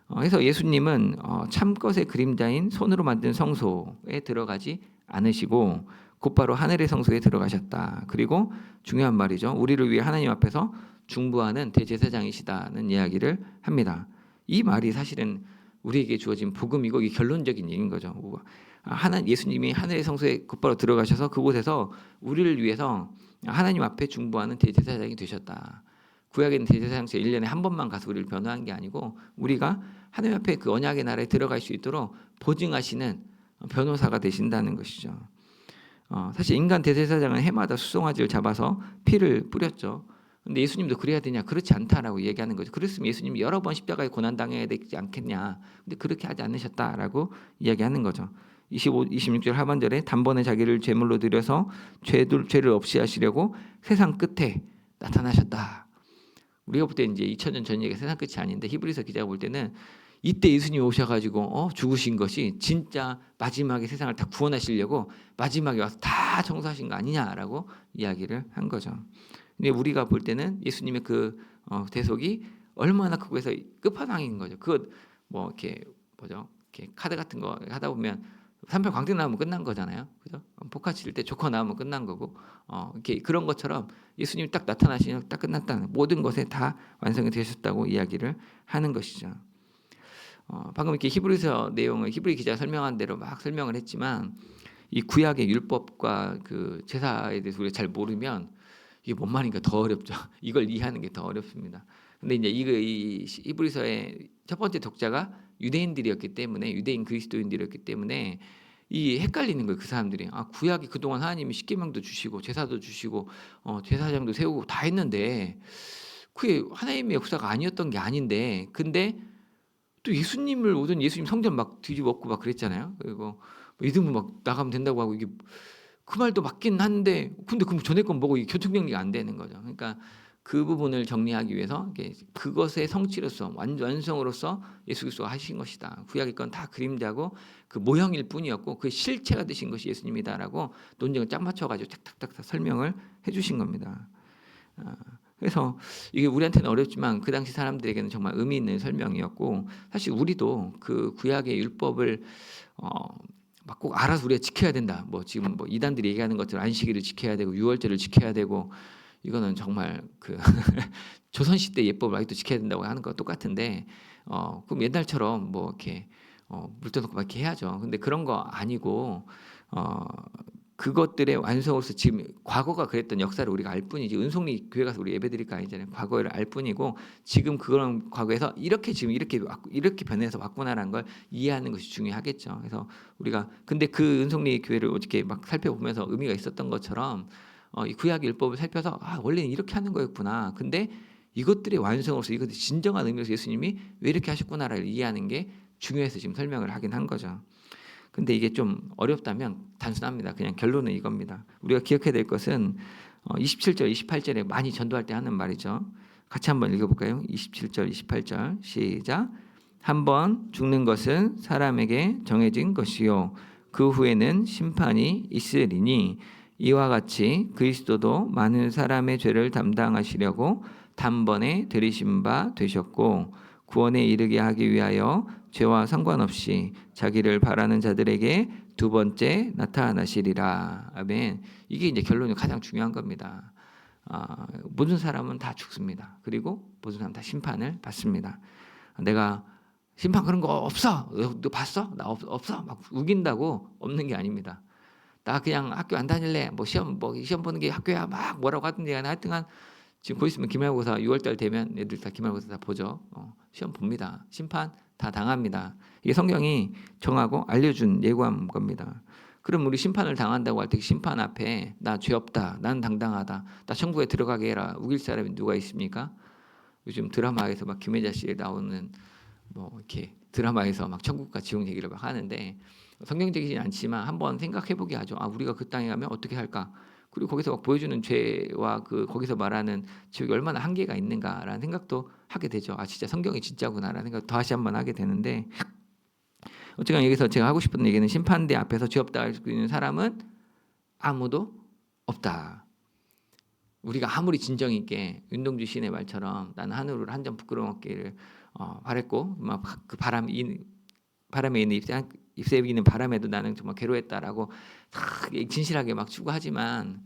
그래서 예수님은 참것의 그림자인 손으로 만든 성소에 들어가지 않으시고 곧바로 하늘의 성소에 들어가셨다. 그리고 중요한 말이죠. 우리를 위해 하나님 앞에서 중보하는 대제사장이시다는 이야기를 합니다. 이 말이 사실은 우리에게 주어진 복음이고 이 결론적인 얘기인 거죠. 예수님이 하늘의 성소에 곧바로 들어가셔서 그곳에서 우리를 위해서 하나님 앞에 중보하는 대제사장이 되셨다. 구약에는 대제사장에서 1년에 한 번만 가서 우리를 변호한 게 아니고 우리가 하나님 앞에 그 언약의 나라에 들어갈 수 있도록 보증하시는 변호사가 되신다는 것이죠. 사실 인간 대제사장은 해마다 수송아지를 잡아서 피를 뿌렸죠. 근데 예수님도 그래야 되냐? 그렇지 않다라고 얘기하는 거죠. 그랬으면 예수님이 여러 번 십자가에 고난 당해야 되지 않겠냐? 근데 그렇게 하지 않으셨다라고 이야기하는 거죠. 26절 하반절에 단번에 자기를 제물로 드려서 죄를 없이 하시려고 세상 끝에 나타나셨다. 우리가 볼 때 이제 2000년 전 얘기가 세상 끝이 아닌데 히브리서 기자가 볼 때는 이때 예수님이 오셔가지고 죽으신 것이 진짜 마지막에 세상을 다 구원하시려고 마지막에 와서 다 청소하신 거 아니냐라고 이야기를 한 거죠. 근데 우리가 볼 때는 예수님의 그 대속이 얼마나 그거에서 끝판왕인 거죠. 그것 뭐 이렇게 뭐죠? 이렇게 카드 같은 거 하다 보면 3패 광택 나오면 끝난 거잖아요. 그죠? 포카 칠 때 조커 나오면 끝난 거고 이렇게 그런 것처럼 예수님이 딱 나타나시면 딱 끝났다는, 모든 것에 다 완성이 되셨다고 이야기를 하는 것이죠. 방금 이렇게 히브리서 내용을 히브리 기자가 설명한 대로 막 설명을 했지만 이 구약의 율법과 그 제사에 대해서 우리가 잘 모르면 이게 뭔 말인가 더 어렵죠. 이걸 이해하는 게 더 어렵습니다. 근데 이제 이 히브리서의 첫 번째 독자가 유대인들이었기 때문에, 유대인 그리스도인들이었기 때문에 이 헷갈리는 거예요. 그 사람들이 구약이 그동안 하나님이 십계명도 주시고 제사도 주시고 제사장도 세우고 다 했는데 그게 하나님의 역사가 아니었던 게 아닌데, 근데 또 예수님을 오던 예수님 성전 막 뒤집었고 막 그랬잖아요. 그리고 믿음으로 막 나가면 된다고 하고, 이게 그 말도 맞긴 한데 근데 그럼 전에 건 뭐고, 이게 교통정리가 안 되는 거죠. 그러니까 그 부분을 정리하기 위해서 그것의 성취로서 완성으로서 예수 그리스도가 하신 것이다. 구약의 건 다 그림자고 그 모형일 뿐이었고 그 실체가 되신 것이 예수님이다라고 논쟁을 짝 맞춰가지고 탁탁탁 설명을 해주신 겁니다. 그래서 이게 우리한테는 어렵지만 그 당시 사람들에게는 정말 의미 있는 설명이었고, 사실 우리도 그 구약의 율법을 막 꼭 알아서 우리가 지켜야 된다. 뭐 지금 뭐 이단들이 얘기하는 것처럼 안식일을 지켜야 되고 유월절을 지켜야 되고, 이거는 정말 그 조선시대 예법을 아직도 지켜야 된다고 하는 거 똑같은데 그럼 옛날처럼 뭐 이렇게 물 떠놓고 막 이렇게 해야죠. 근데 그런 거 아니고 그것들의 완성으로서 지금 과거가 그랬던 역사를 우리가 알 뿐이지, 은송리 교회 가서 우리 예배드릴 거 아니잖아요. 과거를 알 뿐이고 지금 그런 과거에서 이렇게 지금 이렇게 변해서 왔구나라는 걸 이해하는 것이 중요하겠죠. 그래서 우리가 근데 그 은송리 교회를 어떻게 막 살펴보면서 의미가 있었던 것처럼 이 구약 율법을 살펴서 원래는 이렇게 하는 거였구나. 근데 이것들의 완성으로서 이것들이 진정한 의미로서 예수님이 왜 이렇게 하셨구나를 이해하는 게 중요해서 지금 설명을 하긴 한 거죠. 근데 이게 좀 어렵다면 단순합니다. 그냥 결론은 이겁니다. 우리가 기억해야 될 것은 27절, 28절에 많이 전도할 때 하는 말이죠. 같이 한번 읽어볼까요? 27절, 28절 시작. 한번 죽는 것은 사람에게 정해진 것이요 그 후에는 심판이 있으리니 이와 같이 그리스도도 많은 사람의 죄를 담당하시려고 단번에 들이신 바 되셨고 구원에 이르게 하기 위하여 죄와 상관없이 자기를 바라는 자들에게 두 번째 나타나시리라. 아멘. 이게 이제 결론이 가장 중요한 겁니다. 모든 사람은 다 죽습니다. 그리고 모든 사람 다 심판을 받습니다. 내가 심판 그런 거 없어. 너 봤어? 나 없어. 막 우긴다고 없는 게 아닙니다. 나 그냥 학교 안 다닐래. 시험 보는 게 학교야. 막 뭐라고 하던데 하여튼간 지금 곧 있으면 기말고사 6월달 되면 애들 다 기말고사 다 보죠. 시험 봅니다. 심판 다 당합니다. 이게 성경이 정하고 알려준 예고한 겁니다. 그럼 우리 심판을 당한다고 할 때 심판 앞에 나 죄 없다. 난 당당하다. 나 천국에 들어가게 해라. 우길 사람이 누가 있습니까? 요즘 드라마에서 막 김혜자 씨 나오는 이렇게 드라마에서 막 천국과 지옥 얘기를 막 하는데 성경적이진 않지만 한번 생각해보게 하죠. 우리가 그 땅에 가면 어떻게 할까? 그리고 거기서 막 보여주는 죄와 거기서 말하는 지옥이 얼마나 한계가 있는가라는 생각도 하게 되죠. 진짜 성경이 진짜구나라는 생각 다시 한번 하게 되는데 어쨌든 여기서 제가 하고 싶은 얘기는 심판대 앞에서 죄 없다 할 수 있는 사람은 아무도 없다. 우리가 아무리 진정 있게 윤동주 시인의 말처럼 나는 하늘을 한 점 부끄러움 없기를 바랬고 막 그 바람에 있는 잎새에 있는 바람에도 나는 정말 괴로웠다라고 진실하게 막 추구하지만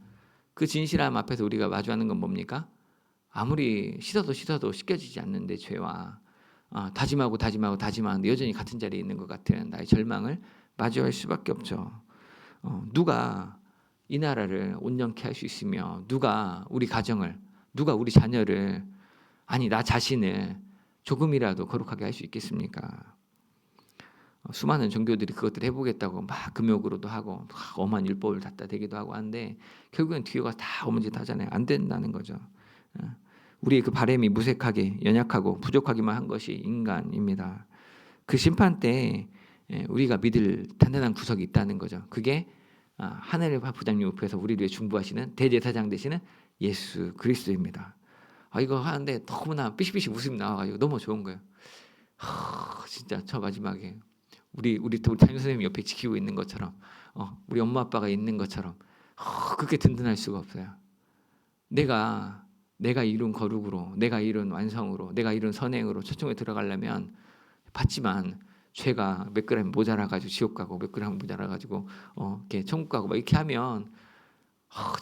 그 진실함 앞에서 우리가 마주하는 건 뭡니까? 아무리 씻어도 씻겨지지 않는데 죄와 다짐하는데 여전히 같은 자리에 있는 것 같은 나의 절망을 마주할 수밖에 없죠. 누가 이 나라를 온전케 할 수 있으며 누가 우리 가정을 누가 우리 자녀를 나 자신을 조금이라도 거룩하게 할 수 있겠습니까? 수많은 종교들이 그것들을 해보겠다고 막 금욕으로도 하고 엄한 율법을 갖다 대기도 하고 하는데 결국엔 뒤에가 다 어머니 하잖아요. 안 된다는 거죠. 우리의 그 바람이 무색하게 연약하고 부족하기만 한 것이 인간입니다. 그 심판 때 우리가 믿을 단단한 구석이 있다는 거죠. 그게 하늘의 부장님 옆에서 우리를 위해 중보하시는 대제사장 되시는 예수 그리스도입니다. 이거 하는데 너무나 삐시삐시 웃음이 나와가지고 너무 좋은 거예요. 진짜 저 마지막에 우리 담임 선생님이 옆에 지키고 있는 것처럼 우리 엄마 아빠가 있는 것처럼 그렇게 든든할 수가 없어요. 내가 이룬 거룩으로 내가 이룬 완성으로 내가 이룬 선행으로 초청에 들어가려면 받지만 죄가 몇 그램 모자라가지고 지옥 가고 몇 그램 모자라가지고 이렇게 천국 가고 막 이렇게 하면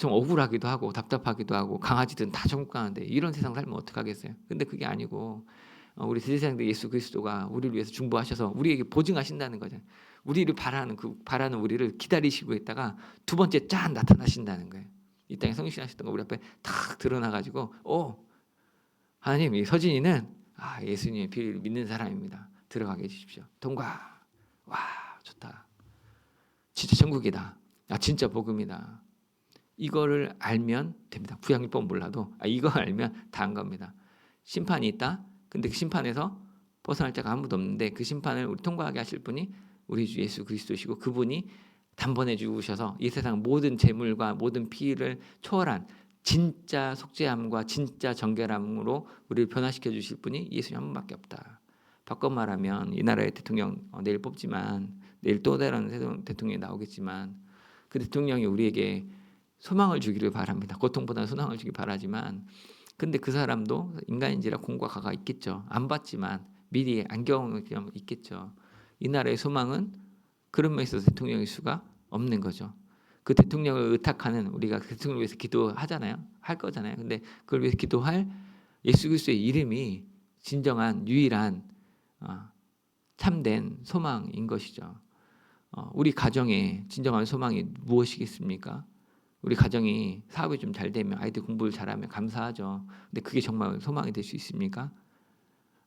좀 억울하기도 하고 답답하기도 하고 강아지들은 다 천국 가는데 이런 세상 살면 어떡하겠어요. 근데 그게 아니고 우리 대제사장들 예수 그리스도가 우리를 위해서 중보하셔서 우리에게 보증하신다는 거죠. 우리를 바라는 우리를 기다리시고 있다가 두 번째 짠 나타나신다는 거예요. 이 땅에 성실하셨던 거 우리 앞에 탁 드러나가지고 하나님 이 서진이는 예수님의 피를 믿는 사람입니다. 들어가게 해주십시오. 통과. 와 좋다. 진짜 천국이다. 진짜 복음이다. 이거를 알면 됩니다. 구약율법 몰라도 이거 알면 다 한 겁니다. 심판이 있다. 근데 그 심판에서 벗어날 자가 아무도 없는데 그 심판을 우리 통과하게 하실 분이 우리 주 예수 그리스도시고 그분이 단번에 죽으셔서 이 세상 모든 재물과 모든 피를 초월한 진짜 속죄함과 진짜 정결함으로 우리를 변화시켜 주실 분이 예수님 한 분밖에 없다. 바꿔 말하면 이 나라의 대통령 내일 뽑지만 내일 또 다른 대통령이 나오겠지만 그 대통령이 우리에게 소망을 주기를 바랍니다. 고통보다는 소망을 주기 바라지만 근데 그 사람도 인간인지라 공과 가가 있겠죠. 안 봤지만 미리 안 경험이 있겠죠. 이 나라의 소망은 그런 면에 있어서 대통령일 수가 없는 거죠. 그 대통령을 의탁하는 우리가 그 대통령을 위해서 기도하잖아요. 할 거잖아요. 근데 그걸 위해서 기도할 예수 그리스도의 이름이 진정한 유일한 참된 소망인 것이죠. 우리 가정의 진정한 소망이 무엇이겠습니까? 우리 가정이 사업이 좀 잘 되면 아이들 공부를 잘하면 감사하죠. 근데 그게 정말 소망이 될 수 있습니까?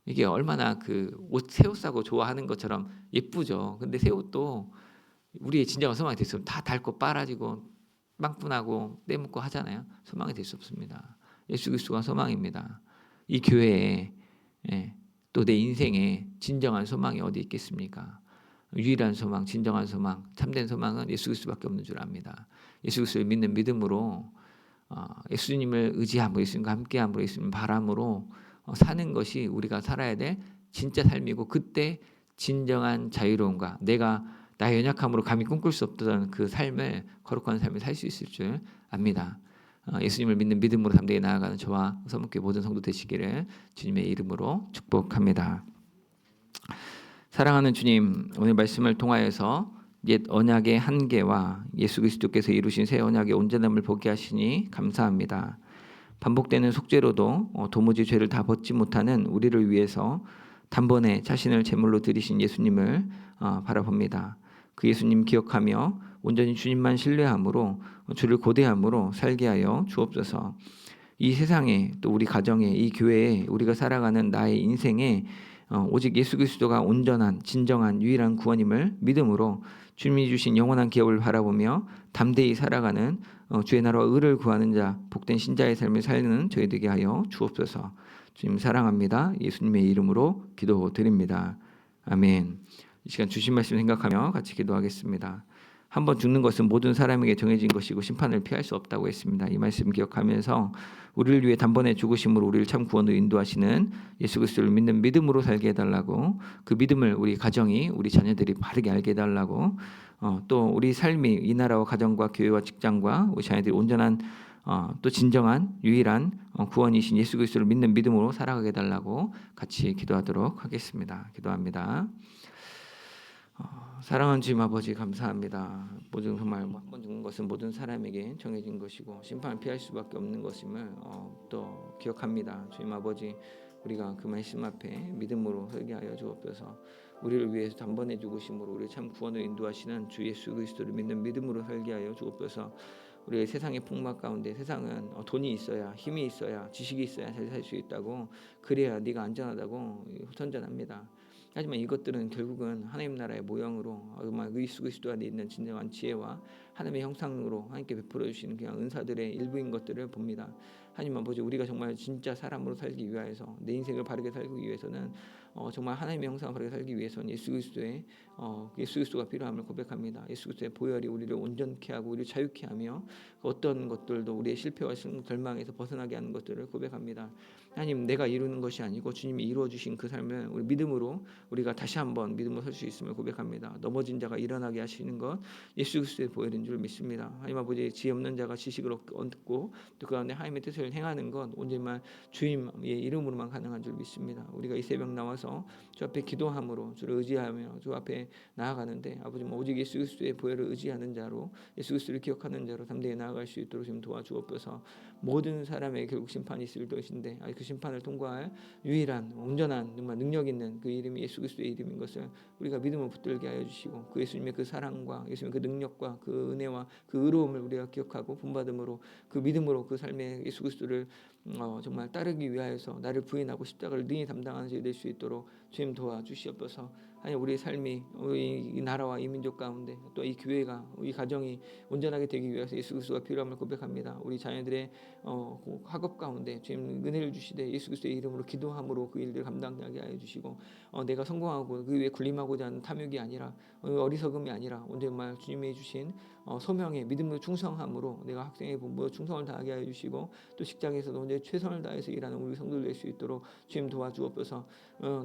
이게 얼마나 새 옷 사고 좋아하는 것처럼 예쁘죠. 근데 새 옷도 우리의 진정한 소망이 될 수 없으면 다 닳고 빨아지고 빵분하고 떼먹고 하잖아요. 소망이 될 수 없습니다. 예수 그리스도가 소망입니다. 이 교회에 또 내 인생에 진정한 소망이 어디 있겠습니까? 유일한 소망, 진정한 소망, 참된 소망은 예수 그리스도밖에 없는 줄 압니다. 예수 그리스도를 믿는 믿음으로 예수님을 의지함으로 예수님과 함께함으로 예수님 바람으로 사는 것이 우리가 살아야 될 진짜 삶이고 그때 진정한 자유로움과 내가 나의 연약함으로 감히 꿈꿀 수 없던 그 삶을 거룩한 삶을 살 수 있을 줄 압니다. 예수님을 믿는 믿음으로 담대히 나아가는 저와 서문교회 모든 성도 되시기를 주님의 이름으로 축복합니다. 사랑하는 주님, 오늘 말씀을 통하여서 옛 언약의 한계와 예수 그리스도께서 이루신 새 언약의 온전함을 보게 하시니 감사합니다. 반복되는 속죄로도 도무지 죄를 다 벗지 못하는 우리를 위해서 단번에 자신을 제물로 드리신 예수님을 바라봅니다. 그 예수님 기억하며 온전히 주님만 신뢰함으로 주를 고대함으로 살게 하여 주옵소서. 이 세상에 또 우리 가정에 이 교회에 우리가 살아가는 나의 인생에 오직 예수 그리스도가 온전한 진정한 유일한 구원임을 믿음으로 주님이 주신 영원한 기업을 바라보며 담대히 살아가는 주의 나라와 의를 구하는 자 복된 신자의 삶을 살리는 저희 되게 하여 주옵소서. 주님 사랑합니다. 예수님의 이름으로 기도드립니다. 아멘. 이 시간 주신 말씀 생각하며 같이 기도하겠습니다. 한번 죽는 것은 모든 사람에게 정해진 것이고 심판을 피할 수 없다고 했습니다. 이 말씀 기억하면서 우리를 위해 단번에 죽으심으로 우리를 참 구원으로 인도하시는 예수 그리스도를 믿는 믿음으로 살게 해달라고, 그 믿음을 우리 가정이 우리 자녀들이 바르게 알게 해달라고, 또 우리 삶이 이 나라와 가정과 교회와 직장과 우리 자녀들이 온전한 또 진정한 유일한 구원이신 예수 그리스도를 믿는 믿음으로 살아가게 해달라고 같이 기도하도록 하겠습니다. 기도합니다. 사랑하는 주님 아버지 감사합니다. 모든 정말 한번 죽는 것은 모든 사람에게 정해진 것이고 심판을 피할 수밖에 없는 것임을 또 기억합니다. 주님 아버지, 우리가 그 말씀 앞에 믿음으로 설게 하여 주옵소서. 우리를 위해서 단번에 죽으심으로 우리 참 구원을 인도하시는 주 예수 그리스도를 믿는 믿음으로 살게 하여 주옵소서. 우리의 세상의 풍막 가운데 세상은 돈이 있어야, 힘이 있어야, 지식이 있어야 잘 살 수 있다고, 그래야 네가 안전하다고 선전합니다. 하지만 이것들은 결국은 하나님 나라의 모형으로 정말 예수 그리스도 안에 있는 진정한 지혜와 하나님의 형상으로 하나님께 베풀어 주시는 그냥 은사들의 일부인 것들을 봅니다. 하나님 아버지, 우리가 정말 진짜 사람으로 살기 위해서, 내 인생을 바르게 살기 위해서는 정말 하나님의 형상을 바르게 살기 위해서는 예수 그리스도가 필요함을 고백합니다. 예수 그리스도의 보혈이 우리를 온전케 하고 우리를 자유케 하며 어떤 것들도 우리의 실패와 절망에서 벗어나게 하는 것들을 고백합니다. 하나님, 내가 이루는 것이 아니고 주님이 이루어 주신 그 삶을 우리 믿음으로 우리가 다시 한번 믿음으로 설 수 있음을 고백합니다. 넘어진 자가 일어나게 하시는 것 예수 그리스도의 보혈인 줄 믿습니다. 하나님 아버지, 지혜 없는 자가 지식을 얻고 또 그 가운데 하나님의 뜻을 행하는 것 온전히 주님의 이름으로만 가능한 줄 믿습니다. 우리가 이 새벽 나와서 주 앞에 기도함으로 주를 의지하며 주 앞에 나아가는데 아버지, 오직 예수 그리스도의 보혈을 의지하는 자로, 예수 그리스도를 기억하는 자로 담대히 나아갈 수 있도록 좀 도와주옵소서. 모든 사람에게 결국 심판이 있을 것인데 그 심판을 통과할 유일한 온전한 정말 능력 있는 그 이름이 예수 그리스도의 이름인 것을 우리가 믿음으로 붙들게 하여 주시고, 그 예수님의 그 사랑과 예수님의 그 능력과 그 은혜와 그 의로움을 우리가 기억하고 본받음으로 그 믿음으로 그 삶의 예수 그리스도를 정말 따르기 위하여서 나를 부인하고 십자가를 능히 담당하는 자가 될 수 있도록 주님 도와주시옵소서. 아니, 우리의 삶이 우리 이 나라와 이 민족 가운데 또 이 교회가 우리 가정이 온전하게 되기 위해서 예수 그리스도가 필요함을 고백합니다. 우리 자녀들의 학업 가운데 주님 은혜를 주시되 예수 그리스도의 이름으로 기도함으로 그 일들을 감당하게 하여 주시고, 내가 성공하고 그 위에 군림하고자 하는 탐욕이 아니라 어리석음이 아니라 정말 주님이 주신 소명에 믿음으로 충성함으로 내가 학생의 본부로 충성을 다하게 하여 주시고, 또 직장에서도 언제 최선을 다해서 일하는 우리 성도들 될 수 있도록 주님 도와주옵소서.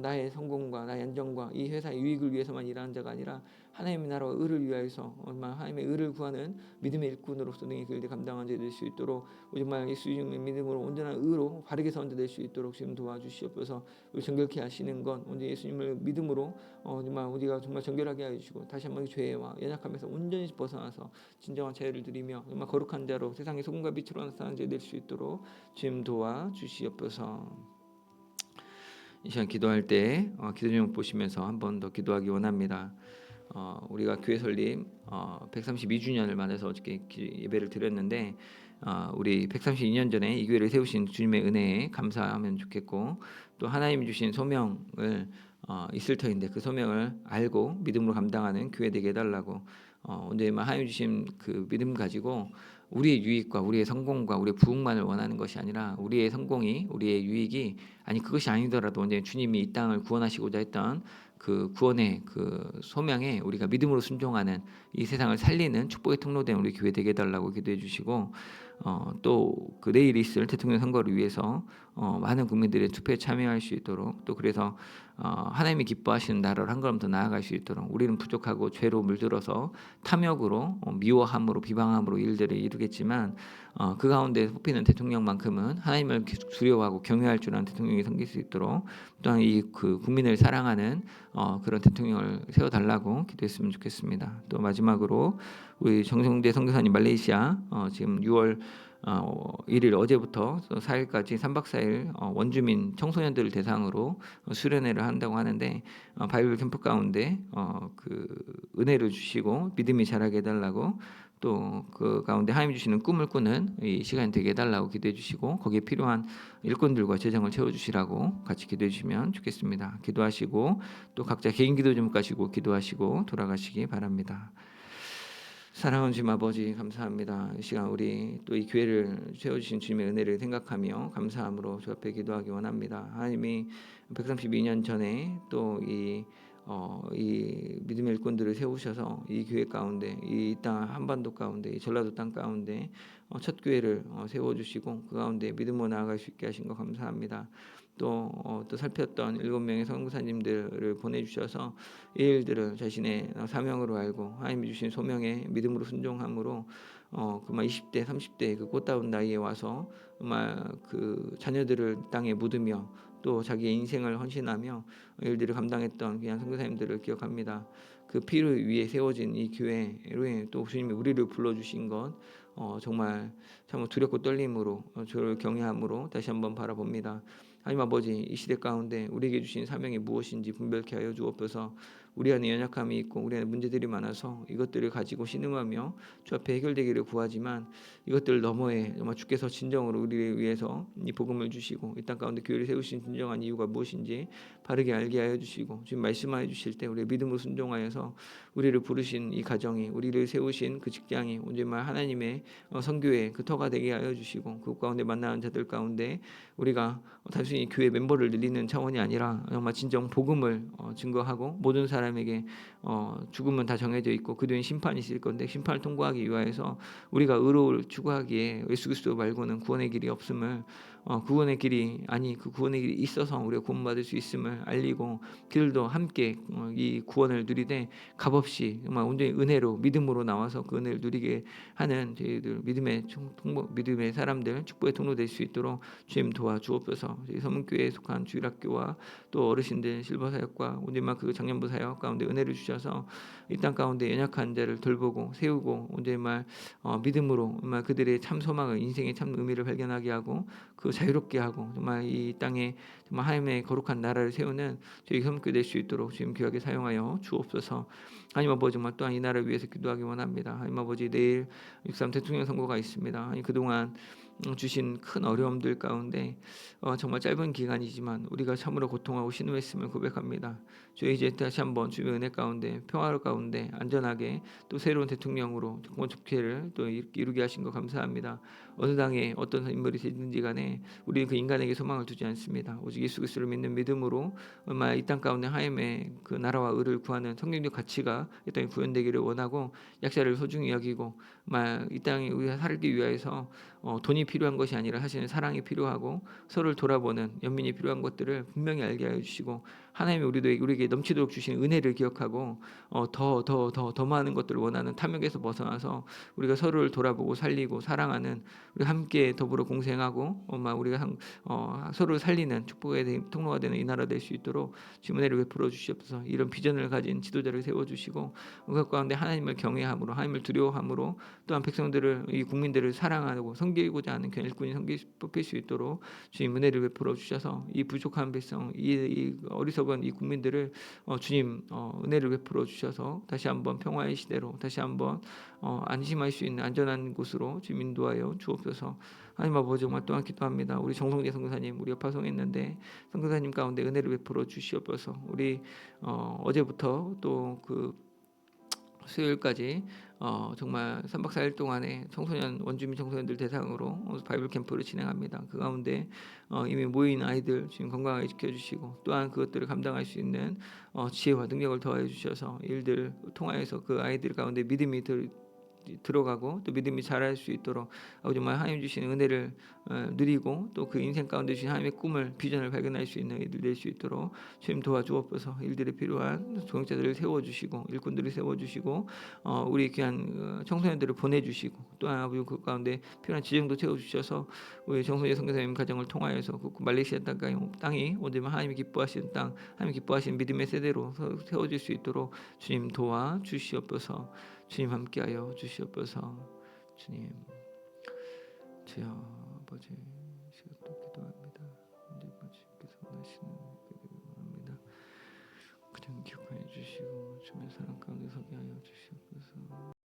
나의 성공과 나의 안정과 이 회사의 유익을 위해서만 일하는 자가 아니라 하나님의 나라와 의를 위하여서 하나님의 의를 구하는 믿음의 일꾼으로서 능히 그 일을 감당한 자 될 수 있도록, 정말 예수님의 믿음으로 온전한 의로 바르게 선 자 될 수 있도록 주님 도와주시옵소서. 우리 정결케 하시는 건 언제 예수님을 믿음으로 정말 우리가 정말 정결하게 하여 주시고, 다시 한번 죄와 연약함에서 온전히 벗어나서 진정한 자유를 드리며 정말 거룩한 자로 세상의 소금과 빛으로 나타나는 자 될 수 있도록 주님 도와주시옵소서. 이 시간 기도할 때 기도 제목 보시면서 한 번 더 기도하기 원합니다. 우리가 교회 설립 132주년을 맞아서 어저께 예배를 드렸는데 우리 132년 전에 이 교회를 세우신 주님의 은혜에 감사하면 좋겠고 또 하나님이 주신 소명을 있을 터인데 그 소명을 알고 믿음으로 감당하는 교회 되게 해달라고 언제만 하나님 주신 그 믿음 가지고 우리의 유익과 우리의 성공과 우리의 부흥만을 원하는 것이 아니라 우리의 성공이 우리의 유익이 아니 그것이 아니더라도 언제 주님이 이 땅을 구원하시고자 했던 그 구원의 그 소명에 우리가 믿음으로 순종하는 이 세상을 살리는 축복의 통로된 우리 교회 되게 해달라고 기도해 주시고 또 그 내일 있을 대통령 선거를 위해서 많은 국민들의 투표에 참여할 수 있도록 또 그래서 하나님이 기뻐하시는 나라를 한 걸음 더 나아갈 수 있도록 우리는 부족하고 죄로 물들어서 탐욕으로 미워함으로 비방함으로 일들을 이루겠지만 그 가운데 뽑히는 대통령만큼은 하나님을 두려워하고 경외할 줄 아는 대통령이 생길 수 있도록 또한 이 그 국민을 사랑하는 그런 대통령을 세워달라고 기도했으면 좋겠습니다. 또 마지막으로 우리 정성대 선교사님 말레이시아 지금 6월 1일 어제부터 4일까지 3박 4일 원주민 청소년들을 대상으로 수련회를 한다고 하는데 바이블 캠프 가운데 그 은혜를 주시고 믿음이 자라게 해달라고 또 그 가운데 하나님 주시는 꿈을 꾸는 이 시간이 되게 해달라고 기도해 주시고 거기에 필요한 일꾼들과 재정을 채워주시라고 같이 기도해 주시면 좋겠습니다. 기도하시고 또 각자 개인 기도 좀 가시고 기도하시고 돌아가시기 바랍니다. 사랑하는 주님 아버지 감사합니다. 이 시간 우리 또 이 교회를 세워주신 주님의 은혜를 생각하며 감사함으로 주 앞에 기도하기 원합니다. 하나님이 132년 전에 또 이 믿음의 일꾼들을 세우셔서 이 교회 가운데 이 땅 한반도 가운데 이 전라도 땅 가운데 첫 교회를 세워주시고 그 가운데 믿음으로 나아갈 수 있게 하신 거 감사합니다. 또 살폈던 7명의 선교사님들을 보내주셔서 이 일들을 자신의 사명으로 알고 하나님이 주신 소명에 믿음으로 순종함으로 그만 20대 30대 그 꽃다운 나이에 와서 정말 그 자녀들을 땅에 묻으며 또 자기의 인생을 헌신하며 일들을 감당했던 귀한 선교사님들을 기억합니다. 그 피를 위해 세워진 이 교회에 또 주님이 우리를 불러주신 것 정말 참 두렵고 떨림으로 저를 경외함으로 다시 한번 바라봅니다. 하나님 아버지 이 시대 가운데 우리에게 주신 사명이 무엇인지 분별케 하여 주옵소서. 우리 안에 연약함이 있고 우리 안에 문제들이 많아서 이것들을 가지고 신음하며 주 앞에 해결되기를 구하지만 이것들 너머에 정말 주께서 진정으로 우리를 위해서 이 복음을 주시고 이 땅 가운데 교회를 세우신 진정한 이유가 무엇인지 바르게 알게 하여 주시고 지금 말씀하여 주실 때 우리의 믿음으로 순종하여서 우리를 부르신 이 가정이 우리를 세우신 그 직장이 온전말 하나님의 선교의 그 터가 되게 하여 주시고 그 가운데 만나는 자들 가운데 우리가 단순히 교회 멤버를 늘리는 차원이 아니라 정말 진정 복음을 증거하고 모든 사람에게 죽음은 다 정해져 있고 그 뒤엔 심판이 있을 건데 심판을 통과하기 위하여서 우리가 의로를 추구하기에 예수 그리스도 말고는 구원의 길이 없음을 구원의 길이 아니 그 구원의 길이 있어서 우리가 구원받을 수 있음을 알리고 그들도 함께 이 구원을 누리되 값없이 정말 온전히 은혜로 믿음으로 나와서 그 은혜를 누리게 하는 저희들 믿음의 사람들 축복의 통로 될 수 있도록 주님 도와주옵소서. 저희 서문교회에 속한 주일학교와 또 어르신들 실버사역과 온전히 그 장년부 사역 가운데 은혜를 주셔서 이 땅 가운데 연약한 자를 돌보고 세우고 온전히 믿음으로 정말 그들의 참 소망을 인생의 참 의미를 발견하게 하고 그 자유롭게 하고 정말 이 땅에 정말 하나님의 거룩한 나라를 세우는 저희 섬교 될 수 있도록 지금 귀하게 사용하여 주옵소서. 하나님 아버지 정말 또한 이 나라를 위해서 기도하기 원합니다. 하나님 아버지 내일 6.3 대통령 선거가 있습니다. 하나님 그동안 주신 큰 어려움들 가운데 정말 짧은 기간이지만 우리가 참으로 고통하고 신음했음을 고백합니다. 주여 이제 다시 한번 주의 은혜 가운데 평화 가운데 안전하게 또 새로운 대통령으로 정권 좋게를 또 이루게 하신 것 감사합니다. 어느 당에 어떤 인물이 되든지 간에 우리는 그 인간에게 소망을 두지 않습니다. 오직 예수 그리스도를 믿는 믿음으로 정말 이 땅 가운데 하나님의 그 나라와 의를 구하는 성경적 가치가 이 땅에 구현되기를 원하고 약자를 소중히 여기고 정말 이 땅에 우리가 살기 위해서 돈이 필요한 것이 아니라 사실은 사랑이 필요하고 서로를 돌아보는 연민이 필요한 것들을 분명히 알게 하여 주시고 하나님이 우리에게 넘치도록 주신 은혜를 기억하고 더 많은 것들을 원하는 탐욕에서 벗어나서 우리가 서로를 돌아보고 살리고 사랑하는 우리 함께 더불어 공생하고 우리가 서로를 살리는 축복의 통로가 되는 이 나라 될 수 있도록 주님 은혜를 베풀어 주시옵소서. 이런 비전을 가진 지도자를 세워주시고 그 가운데 하나님을 경외함으로 하나님을 두려워함으로 또한 백성들을 이 국민들을 사랑하고 섬기고자 하는 그냥 일꾼이 뽑힐 수 있도록 주님 은혜를 베풀어 주셔서 이 부족한 백성, 이 어리석은 이 국민들을 주님 은혜를 베풀어 주셔서 다시 한번 평화의 시대로 다시 한번 안심할 수 있는 안전한 곳으로 주님 인도하여 주옵소서. 하나님 아버지 정말 또한 기도합니다. 우리 정성재 선교사님 우리가 파송했는데 선교사님 가운데 은혜를 베풀어 주시옵소서. 우리 어제부터 또 그 수요일까지 정말 3박 4일 동안에 청소년 원주민 청소년들 대상으로 바이블 캠프를 진행합니다. 그 가운데 이미 모인 아이들 지금 건강하게 지켜주시고 또한 그것들을 감당할 수 있는 지혜와 능력을 더해 주셔서 일들 통하여서 그 아이들 가운데 믿음이 들어가고 또 믿음이 자랄 수 있도록 정말 하나님 주시는 은혜를 누리고 또 그 인생 가운데 주신 하나님의 꿈을 비전을 발견할 수 있는 일들 될 수 있도록 주님 도와주옵소서. 일들에 필요한 조력자들을 세워주시고 일꾼들을 세워주시고 우리 귀한 청소년들을 보내주시고 또한 아버지 그 가운데 필요한 지정도 채워주셔서 우리 정선재 선교사님 가정을 통하여서 그 말레이시아 땅이 오늘 하나님이 기뻐하시는 땅 하나님 기뻐하시는 믿음의 세대로 세워질 수 있도록 주님 도와주시옵소서. 주님 함께하여 주시옵소서. 주님 주여 아버지 시간도 기도합니다. 언제나 주님께서 원하시는 기도를 합니다. 그냥 기억하여 주시고 주님의 사랑 가운데